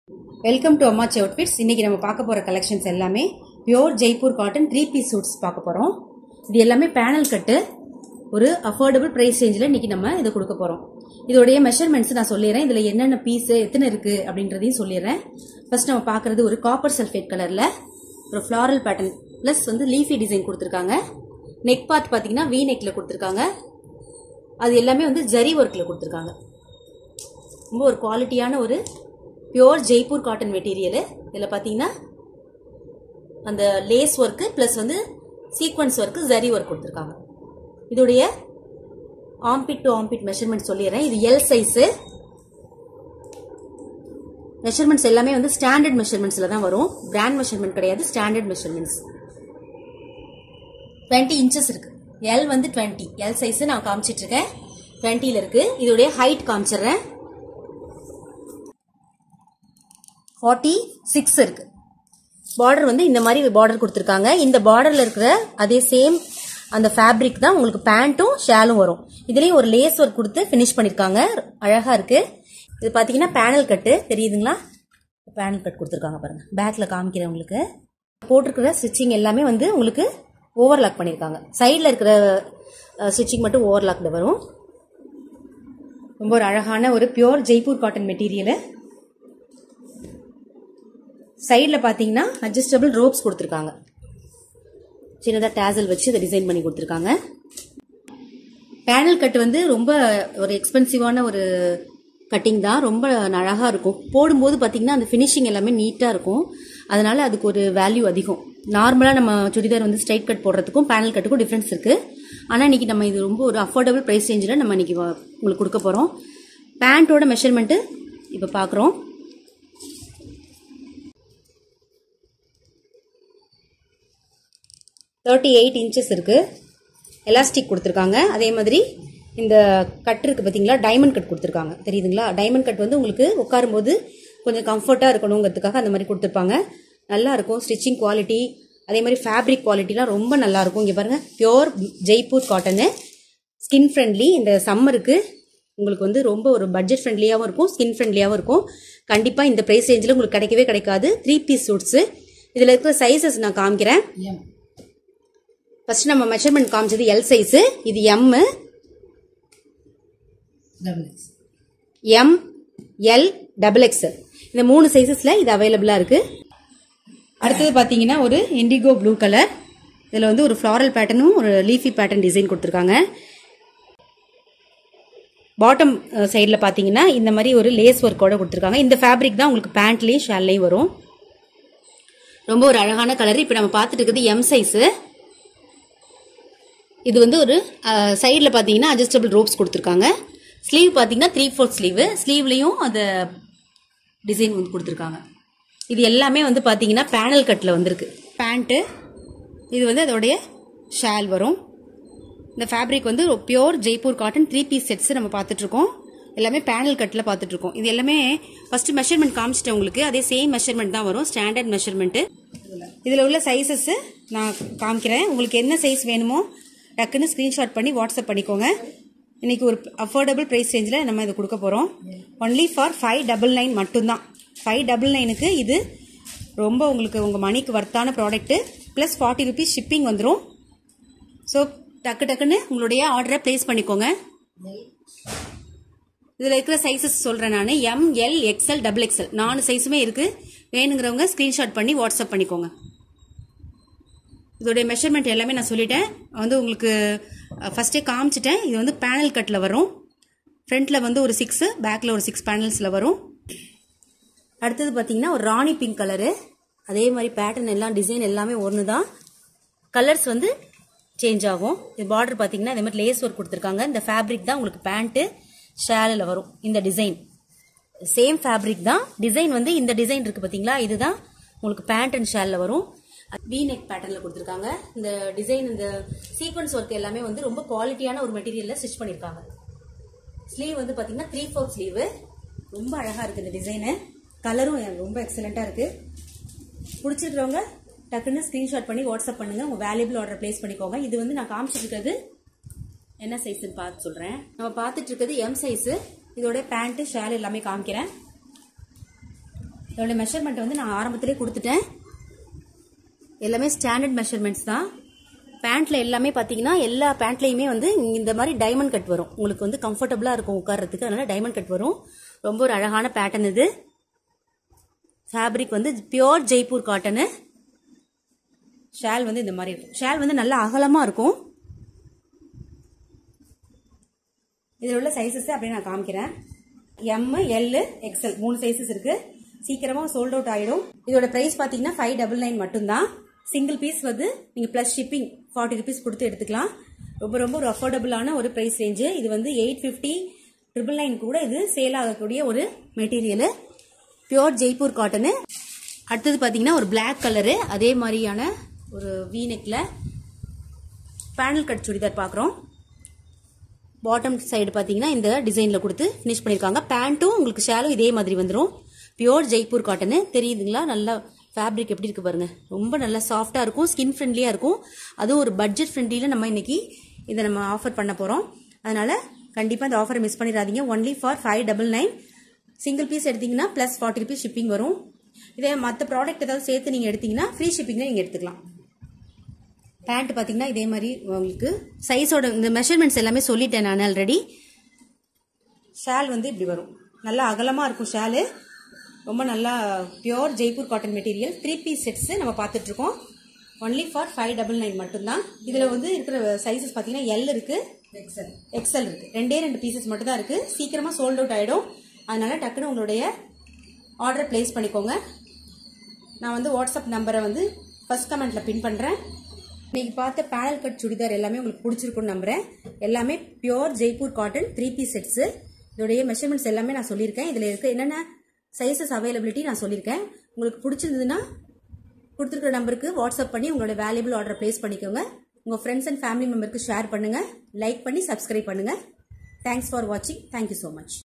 Welcome to அம்மாச்சி outfits. இன்னைக்கு நம்ம பார்க்க போற கலெக்ஷன்ஸ் எல்லாமே pure Jaipur cotton 3-piece shoots பார்க்க போறோம். இது எல்லாமே பேனல் கட்டு, ஒரு அஃபோர்டபுள் பிரைஸ் ரேஞ்சில் இன்னைக்கு நம்ம இதை கொடுக்க போறோம். இதோடைய மெஷர்மெண்ட்ஸ் நான் சொல்லிடுறேன். இதுல என்னென்ன பீஸ் எத்தனை இருக்கு அப்படின்றதையும் சொல்லிடுறேன். ஃபர்ஸ்ட் நம்ம பார்க்கறது ஒரு காப்பர் சல்ஃபேட் கலர்ல ஒரு floral pattern plus leafy design கொடுத்துருக்காங்க. நெக் பார்ட் பாத்தீங்கன்னா வி நெக்ல கொடுத்துருக்காங்க. அது எல்லாமே ஜரி ஒர்க்ல கொடுத்துருக்காங்க. ரொம்ப ஒரு குவாலிட்டியான ஒரு பியூர் ஜெய்ப்பூர் காட்டன் மெட்டீரியல். இதில் பார்த்தீங்கன்னா அந்த lace work plus sequins work zari work கொடுத்துருக்காங்க. இதோடைய ஆம்பிட் டு ஆம்பிட் மெஷர்மெண்ட் சொல்லிடுறேன். இது எல் சைஸு. மெஷர்மெண்ட்ஸ் எல்லாமே ஸ்டாண்டர்ட் மெஷர்மெண்ட்ஸ்ல தான் வரும். பிராண்ட் மெஷர்மெண்ட் கிடையாது, ஸ்டாண்டர்ட் மெஷர்மெண்ட்ஸ். 20 inches இருக்கு. எல் 20, எல் சைஸ் நான் காமிச்சிட்டு இருக்கேன். 20ல இருக்கு. இதோடைய ஹைட் காமிச்சிடுறேன். 46 இருக்கு. பார்டர் இந்த மாதிரி பார்டர் கொடுத்துருக்காங்க. இந்த பார்டர்ல இருக்கிற அதே சேம் அந்த ஃபேப்ரிக் தான் உங்களுக்கு பேண்ட்டும் ஷாலும் வரும். இதுலயும் ஒரு லேஸ் ஒர்க் கொடுத்து ஃபினிஷ் பண்ணிருக்காங்க. அழகா இருக்கு. இது பாத்தீங்கன்னா பேனல் கட்டு தெரியுதுங்களா? பேனல் கட் கொடுத்துருக்காங்க பாருங்க. பேக்ல காமிக்கிறேன் உங்களுக்கு. போட்டிருக்கிற ஸ்டிச்சிங் எல்லாமே உங்களுக்கு ஓவர்லாக் பண்ணிருக்காங்க. சைட்ல இருக்கிற ஸ்டிச்சிங் மட்டும் ஓவர்லாக்ல வரும். ரொம்ப ஒரு அழகான ஒரு பியூர் ஜெய்ப்பூர் காட்டன் மெட்டீரியல். சைடில் பார்த்தீங்கன்னா அட்ஜஸ்டபிள் ரோப்ஸ் கொடுத்துருக்காங்க. சின்னதாக டேசல் வச்சு இதை டிசைன் பண்ணி கொடுத்துருக்காங்க. பேனல் கட்டு ரொம்ப ஒரு எக்ஸ்பென்சிவான ஒரு கட்டிங் தான். ரொம்ப அழகாக இருக்கும். போடும்போது பார்த்தீங்கன்னா அந்த ஃபினிஷிங் எல்லாமே நீட்டாக இருக்கும். அதனால அதுக்கு ஒரு வேல்யூ அதிகம். நார்மலாக நம்ம சுடிதார் ஸ்ட்ரைட் கட் போடுறதுக்கும் பேனல் கட்டுக்கும் டிஃப்ரென்ஸ் இருக்கு. ஆனால் இன்னைக்கு நம்ம இது ரொம்ப ஒரு அஃபோர்டபுள் ப்ரைஸ் ரேஞ்சில் நம்ம இன்னைக்கு உங்களுக்கு கொடுக்க போகிறோம். பேண்ட்டோட மெஷர்மெண்ட்டு இப்போ பார்க்குறோம். 38 inches இருக்கு. எலாஸ்டிக் கொடுத்துருக்காங்க. அதே மாதிரி இந்த கட் இருக்கு பார்த்தீங்களா, டைமண்ட் கட் கொடுத்துருக்காங்க. தெரியுதுங்களா? டைமண்ட் கட் உங்களுக்கு உட்காரும்போது கொஞ்சம் கம்ஃபர்ட்டாக இருக்கணுங்கிறதுக்காக அந்த மாதிரி கொடுத்துருப்பாங்க. நல்லா இருக்கும். ஸ்டிச்சிங் குவாலிட்டி அதே மாதிரி ஃபேப்ரிக் குவாலிட்டிலாம் ரொம்ப நல்லா இருக்கும். இங்கே பாருங்க, pure Jaipur cotton, skin friendly. இந்த சம்மருக்கு உங்களுக்கு ரொம்ப ஒரு பட்ஜெட் ஃப்ரெண்ட்லியாகவும் இருக்கும், ஸ்கின் ஃப்ரெண்ட்லியாகவும் இருக்கும். கண்டிப்பாக இந்த ப்ரைஸ் ரேஞ்சில் உங்களுக்கு கிடைக்கவே கிடைக்காது. 3-piece suits. இதில் இருக்கிற சைஸஸ் நான் காமிக்கிறேன். ஃபர்ஸ்ட் நம்ம மெஷர்மெண்ட் காமிச்சது எல் சைஸ். இது எம், எல், XXL. இந்த 3 சைஸஸ்ல இது அவைலபிளா இருக்கு. அடுத்தது பாத்தீங்கன்னா ஒரு இண்டிகோ ப்ளூ கலர். இதுல ஒரு ஃபிளாரல் பேட்டர்னும் ஒரு லீஃபி பேட்டர்ன் டிசைன் கொடுத்துருக்காங்க. பாட்டம் சைடில் பார்த்தீங்கன்னா இந்த மாதிரி ஒரு லேஸ் ஒர்க்கோட கொடுத்துருக்காங்க. இந்த ஃபேப்ரிக் தான் உங்களுக்கு பேண்ட்லேயும் ஷால்லையும் வரும். ரொம்ப ஒரு அழகான கலர். இப்போ நம்ம பார்த்துட்டு இருக்கிறது எம் சைஸு. இது ஒரு சைடில் பார்த்தீங்கன்னா அட்ஜஸ்டபிள் ரோப்ஸ் கொடுத்துருக்காங்க. ஸ்லீவ் பார்த்தீங்கன்னா 3/4 ஸ்லீவ். ஸ்லீவ்லையும் அந்த டிசைன் கொடுத்துருக்காங்க. இது எல்லாமே பார்த்தீங்கன்னா பேனல் கட்டில் வந்திருக்கு. பேண்ட்டு இது அதோடைய ஷால் வரும். இந்த fabric pure Jaipur cotton 3-piece sets நம்ம பார்த்துட்டு இருக்கோம். எல்லாமே பேனல் கட்டில் பார்த்துட்டு இருக்கோம். இது எல்லாமே ஃபர்ஸ்ட் மெஷர்மெண்ட் காமிச்சிட்டேன் உங்களுக்கு. அதே சேம் மெஷர்மெண்ட் தான் வரும், ஸ்டாண்டர்ட் மெஷர்மெண்ட். இதில் உள்ள சைஸஸ் நான் காமிக்கிறேன். உங்களுக்கு என்ன சைஸ் வேணுமோ டக்குன்னு ஸ்கிரீன்ஷாட் பண்ணி வாட்ஸ்அப் பண்ணிக்கோங்க. இன்னைக்கு ஒரு அஃபோர்டபுள் ப்ரைஸ் ரேஞ்சில் நம்ம இதை கொடுக்க போகிறோம். ஒன்லி ஃபார் 599 மட்டும்தான். 599க்கு இது ரொம்ப உங்களுக்கு உங்கள் மணிக்கு வர்த்தான ப்ராடக்ட்டு. ப்ளஸ் 40 rupees ஷிப்பிங் வந்துடும். ஸோ டக்குன்னு உங்களுடைய ஆர்டரை பிளேஸ் பண்ணிக்கோங்க. இதில் இருக்கிற சைஸஸ் சொல்கிறேன் நான். எம், எல், XL, XXL 4 சைஸுமே இருக்குது. வேணுங்கிறவங்க ஸ்க்ரீன்ஷாட் பண்ணி வாட்ஸ்அப் பண்ணிக்கோங்க. இதோடைய மெஷர்மெண்ட் எல்லாமே நான் சொல்லிட்டேன். உங்களுக்கு ஃபர்ஸ்டே காமிச்சிட்டேன். இது பேனல் கட்டில் வரும். ஃப்ரண்ட்டில் ஒரு 6, பேக்கில் ஒரு 6 பேனல்ஸில் வரும். அடுத்தது பார்த்தீங்கன்னா ஒரு ராணி பிங்க் கலரு. அதே மாதிரி பேட்டர்ன் எல்லாம் டிசைன் எல்லாமே ஒன்று தான். கலர்ஸ் சேஞ்ச் ஆகும். இது பார்டர் பார்த்தீங்கன்னா அதே மாதிரி லேஸ் ஒர்க் கொடுத்துருக்காங்க. இந்த ஃபேப்ரிக் தான் உங்களுக்கு பேண்ட்டு ஷாலில் வரும். இந்த டிசைன் சேம் ஃபேப்ரிக் தான். டிசைன் இந்த டிசைன் இருக்கு பார்த்தீங்களா, இதுதான் உங்களுக்கு பேண்ட் அண்ட் ஷாலில் வரும். வி நெக் பேட்டர்ல கொடுத்துருக்காங்க. இந்த டிசைன் இந்த சீக்வன்ஸ் ஒர்க் எல்லாமே ரொம்ப குவாலிட்டியான ஒரு மெட்டீரியல்ல ஸ்டிச் பண்ணிருக்காங்க. ஸ்லீவ் பாத்தீங்கன்னா 3/4 ஸ்லீவ். ரொம்ப அழகா இருக்கு இந்த டிசைனு. கலரும் ரொம்ப எக்ஸலண்டா இருக்கு. பிடிச்சிருக்கிறவங்க டக்குன்னு ஸ்கிரீன்ஷாட் பண்ணி வாட்ஸ்அப் பண்ணுங்க. உங்க வேல்யூபிள் ஆர்டர் பிளேஸ் பண்ணிக்கோங்க. இது நான் காமிச்சிட்டு இருக்கிறது என்ன சைஸ்ன்னு பார்த்து சொல்றேன். நம்ம பார்த்துட்டு இருக்கிறது எம் சைஸ். இதோட பேண்ட் ஷால் எல்லாமே காமிக்கிறேன். இதோட மெஷர்மெண்ட் வந்து நான் ஆரம்பத்திலே கொடுத்துட்டேன். எல்லாமே ஸ்டாண்டர்ட் மெஷர்மெண்ட்ஸ் தான். பேண்ட்ல எல்லாமே பார்த்தீங்கன்னா எல்லா பேண்ட்லையுமே வந்து இந்த மாதிரி டைமண்ட் கட் வரும். உங்களுக்கு வந்து கம்ஃபர்டபுளா இருக்கும் உட்கார்றதுக்கு, அதனால டைமண்ட் கட் வரும். ரொம்ப ஒரு அழகான பேட்டர்ன் இது. ஃபேப்ரிக் வந்து பியோர் ஜெய்ப்பூர் காட்டனு. ஷால் வந்து இந்த மாதிரி இருக்கும். ஷால் வந்து நல்லா அகலமா இருக்கும். இதில் உள்ள சைஸஸ் அப்படியே நான் காமிக்கிறேன். எம், எல், எக்ஸ்எல் 3 சைஸஸ் இருக்கு. சீக்கிரமா சோல்ட் அவுட் ஆயிடும். இதோட பிரைஸ் பாத்தீங்கன்னா 599 மட்டும்தான். சிங்கிள் பீஸ் வந்து நீங்க பிளஸ் ஷிப்பிங் 40 rupees கொடுத்து எடுத்துக்கலாம். ரொம்ப ரொம்ப ஒரு அஃபோர்டபுளான ஒரு பிரைஸ் ரேஞ்சு. இது வந்து 850, 999 கூட இது சேல் ஆகக்கூடிய ஒரு மெட்டீரியல். Pure Jaipur cotton. அடுத்தது பாத்தீங்கன்னா ஒரு பிளாக் கலரு, அதே மாதிரியான ஒரு வீநெக்ல பேனல் கட் சுடிதார் பாக்குறோம். பாட்டம் சைடு பாத்தீங்கன்னா இந்த டிசைன்ல கொடுத்து ஃபினிஷ் பண்ணிருக்காங்க. பேண்ட்டும் உங்களுக்கு ஷாலும் இதே மாதிரி வந்துடும். Pure Jaipur cotton. தெரியுதுங்களா? நல்லா ஃபேப்ரிக் எப்படி இருக்கு பாருங்க. ரொம்ப நல்லா சாஃப்டா இருக்கும், ஸ்கின் ஃப்ரெண்ட்லியா இருக்கும். அதுவும் ஒரு பட்ஜெட் ஃப்ரெண்ட்லியில நம்ம இன்னைக்கு இதை நம்ம ஆஃபர் பண்ண போறோம். அதனால கண்டிப்பா இந்த ஆஃபரை மிஸ் பண்ணிடாதீங்க. Only for 599. சிங்கிள் பீஸ் எடுத்தீங்கன்னா பிளஸ் 40 rupees ஷிப்பிங் வரும். இதே மற்ற ப்ராடக்ட் ஏதாவது சேர்த்து நீங்க எடுத்தீங்கன்னா ஃப்ரீ ஷிப்பிங்ல நீங்க எடுத்துக்கலாம். பேண்ட் பாத்தீங்கன்னா இதே மாதிரி உங்களுக்கு சைஸோட இந்த மெஷர்மெண்ட்ஸ் எல்லாமே சொல்லிட்டேன் நான் ஆல்ரெடி. ஷால் வந்து இப்படி வரும். நல்லா அகலமா இருக்கும் ஷாலு. ரொம்ப நல்லா pure Jaipur cotton material. 3 piece sets நம்ம பார்த்துட்டு இருக்கோம். ஒன்லி ஃபார் 599 மட்டும்தான். இதுல வந்து இருக்கிற சைஸஸ் பாத்தீங்கன்னா எல் இருக்கு, எக்ஸ்எல் இருக்கு. 2 பீசஸ் மட்டும் தான் இருக்கு. சீக்கிரமா சோல்ட் அவுட் ஆயிடும். அதனால டக்குன்னு உங்களுடைய ஆர்டர் பிளேஸ் பண்ணிக்கோங்க. நான் வந்து வாட்ஸ்அப் நம்பரை வந்து ஃபர்ஸ்ட் கமெண்ட்ல பின் பண்றேன். இன்னைக்கு பார்த்த பேனல் கட் சுடிதார் எல்லாமே உங்களுக்கு பிடிச்சிருக்கும்னு நம்புறேன். எல்லாமே pure Jaipur cotton 3 piece sets. இதோடைய மெஷர்மெண்ட்ஸ் எல்லாமே நான் சொல்லியிருக்கேன். இதுல இருக்க என்னென்ன சைஸஸ் அவைலபிலிட்டி நான் சொல்லியிருக்கேன். உங்களுக்கு பிடிச்சிருந்ததுன்னா கொடுத்துருக்கிற நம்பருக்கு வாட்ஸ்அப் பண்ணி உங்களோட வேல்யூபிள் ஆர்டர் பிளேஸ் பண்ணிக்கோங்க. உங்க ஃப்ரெண்ட்ஸ் அண்ட் ஃபேமிலி மெம்பருக்கு ஷேர் பண்ணுங்க. லைக் பண்ணி சப்ஸ்கிரைப் பண்ணுங்க. தேங்க்ஸ் ஃபார் வாட்சிங். Thank you so much.